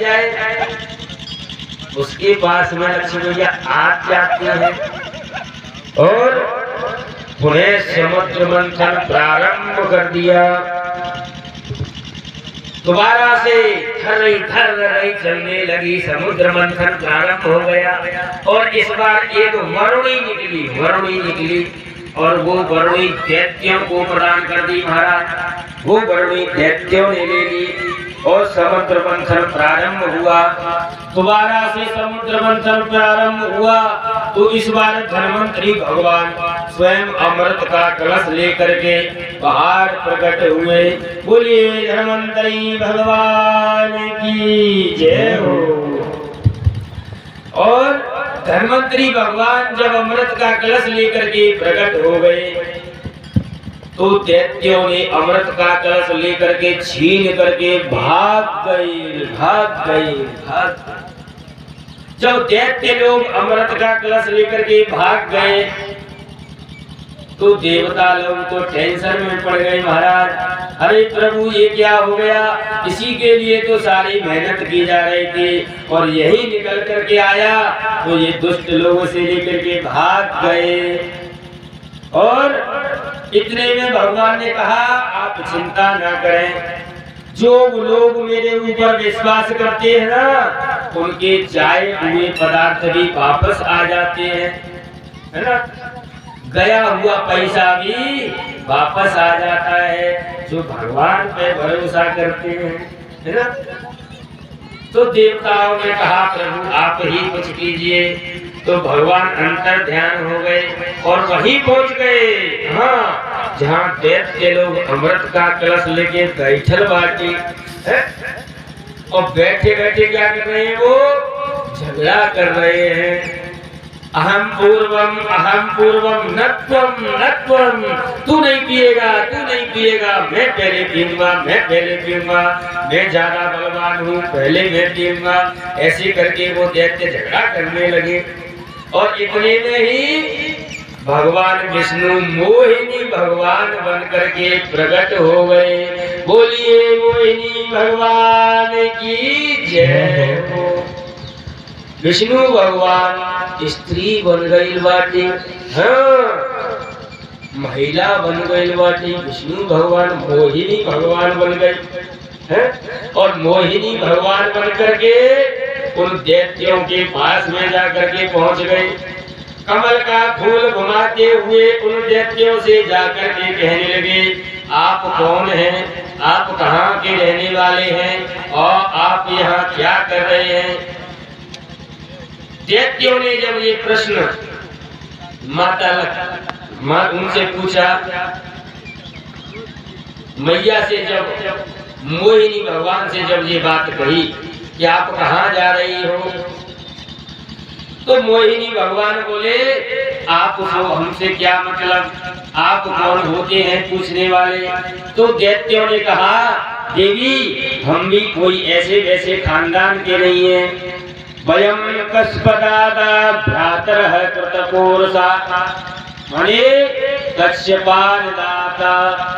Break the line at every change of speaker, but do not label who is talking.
जाए, उसके पास में लक्ष्मी मैया आ जाती है और पुनः समुद्र मंथन प्रारंभ कर दिया। दोबारा से थर रही चलने लगी, समुद्र मंथन प्रारंभ हो गया और इस बार एक वरुणी निकली और वो वरुणी दैत्यों को प्रदान कर दी महाराज। वो वरुणी दैत्यों ने ले ली और समुद्र मंथन प्रारंभ हुआ। दोबारा से समुद्र मंथन प्रारंभ हुआ तो इस बार धन्वंतरी भगवान स्वयं अमृत का कलश लेकर के बाहर प्रकट हुए। बोलिए धन्वंतरी भगवान की जय हो। और धन्वंतरी भगवान जब अमृत का कलश लेकर के प्रकट हो गए तो दैत्यों ने अमृत का कलश लेकर के छीन करके भाग गए। जब दैत्य लोग अमृत का कलश लेकर के भाग गए तो देवता लोग तो टेंशन में पड़ गए महाराज। अरे प्रभु ये क्या हो गया, इसी के लिए तो सारी मेहनत की जा रही थी और यही निकल करके आया तो ये दुष्ट लोगों से लेकर के भाग गए। और इतने में भगवान ने कहा आप चिंता ना करें, जो लोग मेरे ऊपर विश्वास करते हैं ना उनके चाहे हुए पदार्थ भी वापस आ जाते हैं, है ना। गया हुआ पैसा भी वापस आ जाता है जो भगवान पे भरोसा करते हैं, है ना। तो देवताओं ने कहा प्रभु आप ही कुछ कीजिए। तो भगवान अंतर ध्यान हो गए और वहीं पहुंच गए हाँ जहाँ दैत्य लोग अमृत का कलश लेके बैठल बाटी है और बैठे बैठे क्या कर रहे हैं, वो झगड़ा कर रहे हैं। अहम पूर्वम नत्वम, तू नहीं पिएगा, मैं पहले पीऊंगा, मैं ज्यादा बलवान हूँ, पहले मैं पीऊंगा। ऐसे करके वो दैत्य झगड़ा करने लगे और इतने में ही भगवान विष्णु मोहिनी भगवान बन करके प्रकट हो गए। बोलिए मोहिनी भगवान की जय हो। विष्णु भगवान स्त्री बन गई बाटी, हाँ महिला बन गई बाटी। विष्णु भगवान मोहिनी भगवान बन गई है और मोहिनी भगवान बन करके उन दैत्यों के पास में जाकर के पहुंच गए। कमल का फूल घुमाते हुए उन दैत्यों से जाकर के कहने लगे आप कौन हैं, आप कहाँ के रहने वाले हैं और आप यहाँ क्या कर रहे हैं। दैत्यों ने जब ये प्रश्न माता उनसे पूछा, मैया से जब मोहिनी भगवान से जब ये बात कही कि आप कहाँ जा रही हो, तो मोहिनी भगवान बोले आप हमसे क्या मतलब, आप कौन होते हैं पूछने वाले। तो दैत्यों ने कहा देवी हम भी कोई ऐसे वैसे खानदान के नहीं हैं, वयम कस्पदादा भ्रातरः कृतपूरुषा, माने कश्यपान दाता